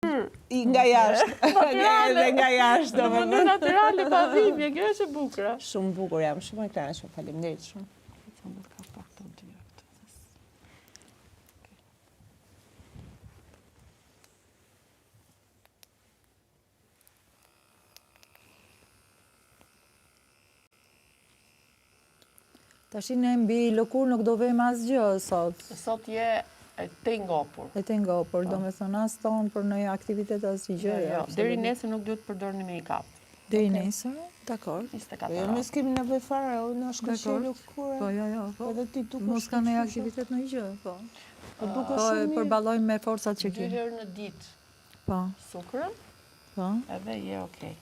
Nga jashtë. Edhe nga jashtë. Në mënyrë natyrale pa dhimbje, kjo është e bukur. Shumë bukur jam, shumë e kënaqur, faleminderit shumë. Tash ne mbi lëkur nuk do vejmë asgjë sot. Sot je e te ngopur. E te ngopur, do me thonë as tonë për në aktivitet as që gjë. Jo, deri nesër nuk duhet përdorni make-up. Deri nesër, dakor. 24 Jo, ne s'kemi nevojë fare, unë është këshillu kur. Po, jo, po. Edhe ti dukesh. Mos ka në aktivitet në gjë, po. Po dukesh Po, shumë mirë. përballojmë me forcat që 2 kemi. herë në ditë. Po, Sukrën, po. edhe je okay.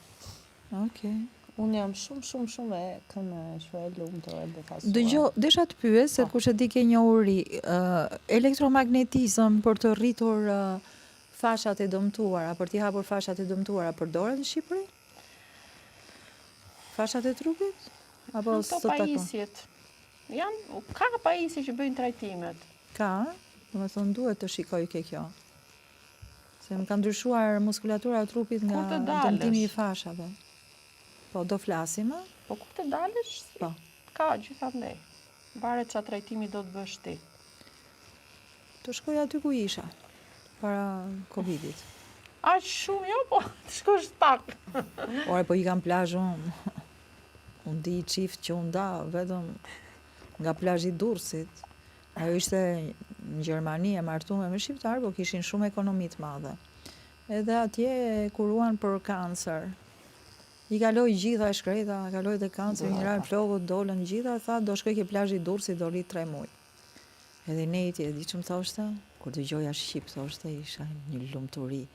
Okej. Unë jam shumë e kënaqur, e lumtur, e befasuar. Dëgjoj, desha të pyes se kush e di ke një uri, elektromagnetizëm për të rritur fashat e dëmtuara, për t'i hapur fashat e dëmtuara, përdoret në Shqipëri? Fashat e trupit? Apo Në këto pajisjet. Ka pajisje që bëjnë trajtimet. Ka, do me thonë duhet të shikoj ke kjo. Se më ka ndryshuar muskulatura e trupit nga Kur të dalësh? dëmtimi i fashave. Po, do flasim, a? Po kur të dalësh, Po. ka gjithandej. Varet çfarë trajtimi do të bësh ti. Të shkoj aty ku isha, para Covidit. Aq shumë jo, po të shkosh pak. Ore, po i kam plazh unë. Unë di çift që unë da, vetëm nga plazhi i Durrësit. Ajo ishte në Gjermani e martuar me shqiptar, po kishin shumë ekonomi të madhe. Edhe atje e kuruan për kancer. I kaloi gjitha e shkreta, kaloi dhe kancer, një ran flokët dolën gjitha, tha do shkoj ke plazhi i Durrësit, do rri 3 muaj. Edhe Neti e di ç'm thoshte, kur dëgjoja shqip thoshte, isha një lumturi.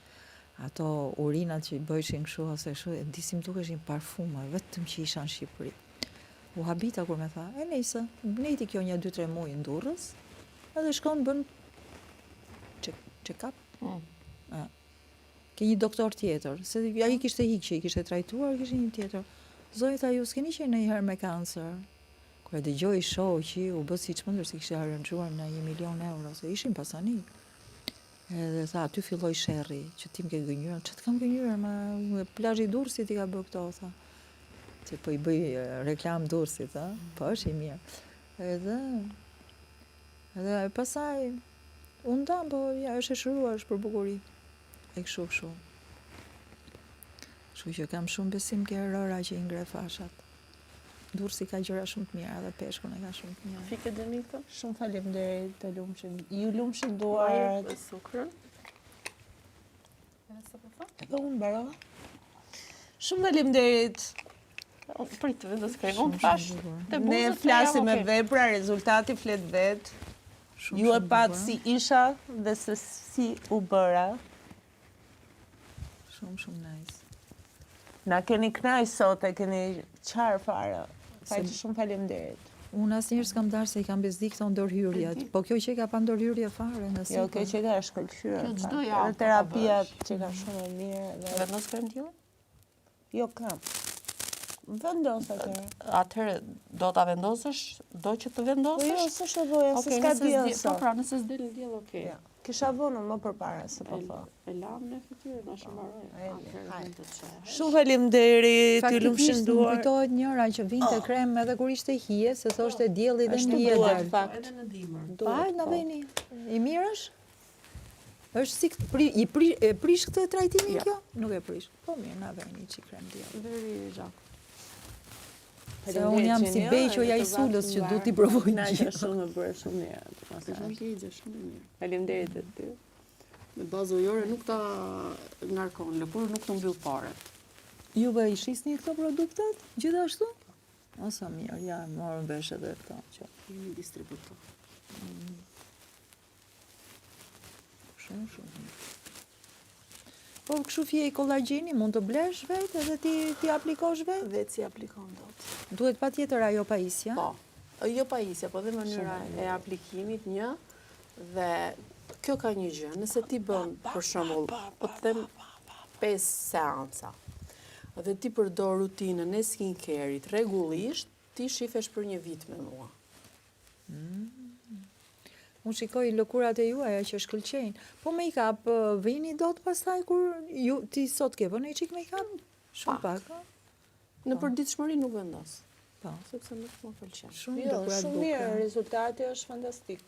Ato urinat që i bëjshin kështu ose kështu, e disim dukeshin parfuma, vetëm që isha në Shqipëri. U habita kur me tha, e nejse, Neti kjo një 2-3 muaj në Durrës, edhe shkon bën check-up. Ke një doktor tjetër, se ai kishte hiq që i kishte trajtuar, kishte një tjetër. Zonjë tha, ju s'keni qenë ndonjëherë me kancer? Kur e dëgjoi shoqi, u bë si çmendur se kishte arranxhuar në 1 milion euro, se ishin pasanik. Edhe tha, aty filloi sherrri, që tim ke gënjur, ç't kam gënjur, ma plazhi i Durrësit i ka bërë këto, tha. Se po i bëj reklam Durrësit, a? Po është i mirë. Edhe pasaj, unë dam, po ja, është e shëruar, është për bukuri. E kështu. Kështu që kam shumë besim ke rëra që i ngre fashat. Durrësi ka gjëra shumë të mira dhe peshkun e ka shumë të mira. Fike Denito? Shumë faleminderit të lumshit. Ju lumshin duart. Me sukrën. Edhe sa po tha? Edhe unë mbarova. Shumë faleminderit. Prit të vendos krem. Unë thash te buzët. Ne flasim me vepra, rezultati flet vet. Ju e pat si isha dhe se si u bëra. Shumë nice. Na keni knaj sot, e keni qarë fare. Faqë shumë faleminderit. Unë asnjëherë s'kam darë se i kam bezdi këto ndërhyrjet. Po kjo që ka pa ndërhyrje fare në Jo, kjo që ka shkëlqyer. Kjo çdo javë. Edhe terapia që ka shumë e mirë. Vendos krem tillë? Jo, kam. Vendos atëherë. Atëherë do ta vendosësh, do që të vendosësh? Po jo, s'është voja, se s'ka diell sot. Po pra, nëse s'del diell, okay. Kisha vënë më përpara se po thon. E lam në fytyrë, na shëmbaroj. Shumë faleminderit, ju lumshin Faktikisht duar. kujtohet njëra që vinte krem edhe kur ishte hije, se thoshte dielli dhe në hije duhet, dal. fakt. Edhe në dimër. Pa, na veni. I mirë është? Është si e prish këtë trajtimin kjo? Nuk e prish. Po mirë, na veni çik krem diell. Veri gjak. Se unë jam si beqoja i sulës që du t'i provoj Na gjithë. që shumë më bërë shumë mirë. Shumë ligje, shumë mirë. Faleminderit e ty. Me bazë ujore nuk ta ngarkon, lëkurë nuk të mbyll fare. Juve i shisni këto produktet? Gjithashtu? Asa mirë, ja, morën vesh edhe këto. Që. Jemi distributor. Shumë mirë. Po kështu fije i kollagjeni mund të blesh vetë edhe ti aplikosh vetë? Vetë si aplikon dot. Duhet patjetër ajo pajisja? Po. Jo pajisja, po dhe mënyra e aplikimit një dhe kjo ka një gjë. Nëse ti bën për shembull, po të them 5 seanca. Dhe ti përdor rutinën e skincare-it rregullisht, ti shifesh për 1 vit me mua. Unë shikoj lëkurat e juaja që shkëlqejnë. Po make-up, vini dot pastaj kur ti sot ke vënë një çik make-up? Shumë pak, a? Në përditshmëri nuk vendos. Po. Sepse nuk më pëlqen. Shumë Jo, lëkurat shumë mirë, bukur. rezultati është fantastik.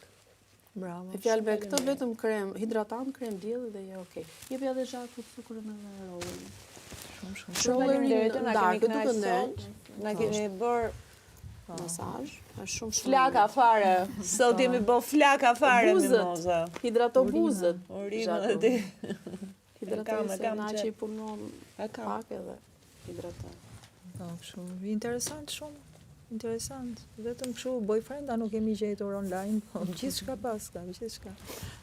Bravo. E fjalëve këtë vetëm krem, hidratant, krem dielli dhe je okay. Jepi edhe zhaku cukrën edhe rollin. Shumë. Faleminderit, na kemi Darkë kënaqur duke sot. Na keni bërë masazh, është shumë flaka fare. Sot jemi bë flaka fare me Buzët. moza. Hidrato buzët. Urime dhe ti. Hidratoj se kam na që- që i punon E kam. pak edhe hidratoj. Po, shumë interesant shumë. Interesant. Vetëm kështu boyfrienda nuk kemi gjetur online, po gjithçka paska, gjithçka.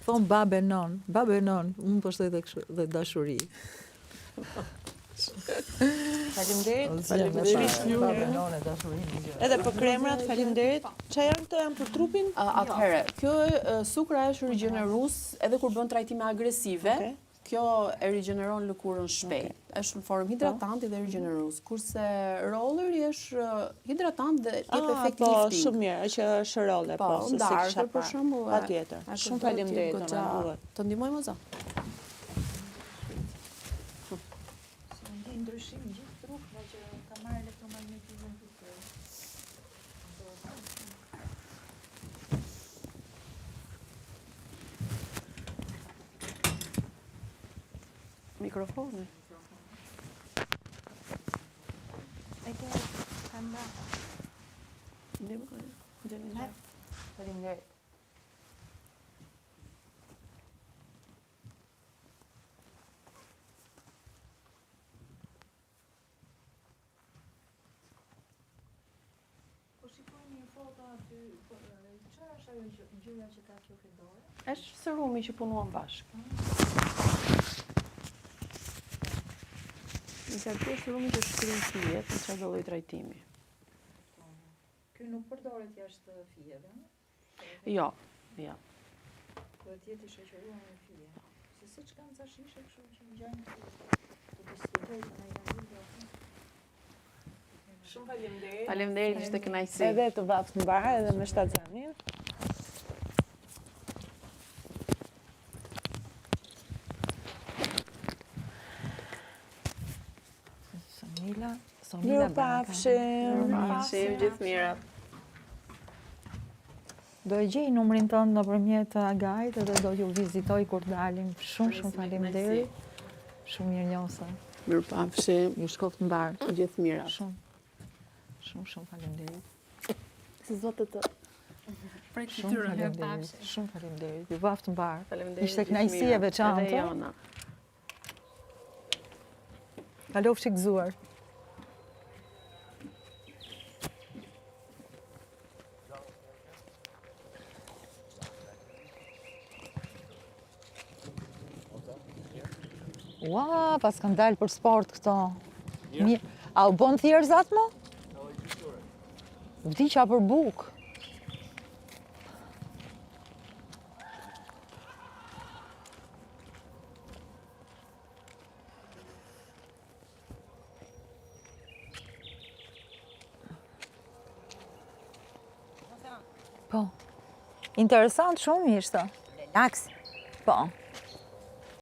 Thon babe non, unë po shtoj dhe dashuri. Faleminderit. Babe non e dashurinë. Edhe për kremrat, faleminderit. Çfarë janë këto, janë për trupin? Atëherë, kjo sukra është rigjenerues edhe kur bën trajtime agresive. Okej. Kjo e rigjeneron lëkurën shpejt. Është në formë hidratanti dhe rigjenerues. Kurse rolleri është hidratant dhe jep efekt po, lifting. shumë mirë, që është rolle, Po, se ndarë, kisha për parë. shembull. Patjetër. Shumë faleminderit, ona duhet. Të ndihmoj moza. Ndryshim gjithë trupëve që ka marrë elektromagnetizëm fytyrë. Mikrofoni. Faleminderit. Po shikoj një foto aty, çfarë është ajo gjëja që ka kjo fedore? Është serumi që punuan bashkë. Nëse ky është serumi që shkrin fije, në çfarë do lloj trajtimi? Ky nuk përdoret jashtë fijeve, Jo, jo. duhet jetë i shoqëruar me fije. Se siç kanë ca shishe kështu që ngjajnë do të sqaroj të na janë. Shumë faleminderit. Faleminderit, ishte kënaqësi. Edhe të vapt mbar edhe me shtatzanin. Sonila Mirupafshim. Mirupafshim, gjithë mirat. Do e gjej numrin tënd nëpërmjet Agait dhe do ju vizitoj kur dalim. Shumë faleminderit. Shumë mirënjohëse. Mirupafshim, Ju shkoft mbar. gjithë mirat. Shumë faleminderit. Si zotë të Shumë faleminderit. Ju vaft mbar. Faleminderit. Ishte gjithë kënaqësi e mirat. veçantë. Edhe jona. Kalofshi gëzuar. Ua, pas kanë dalë për sport këto. A u bon thjerëzat më? Vdiqa për buk. Po. Interesant shumë ishte. Relax. Po.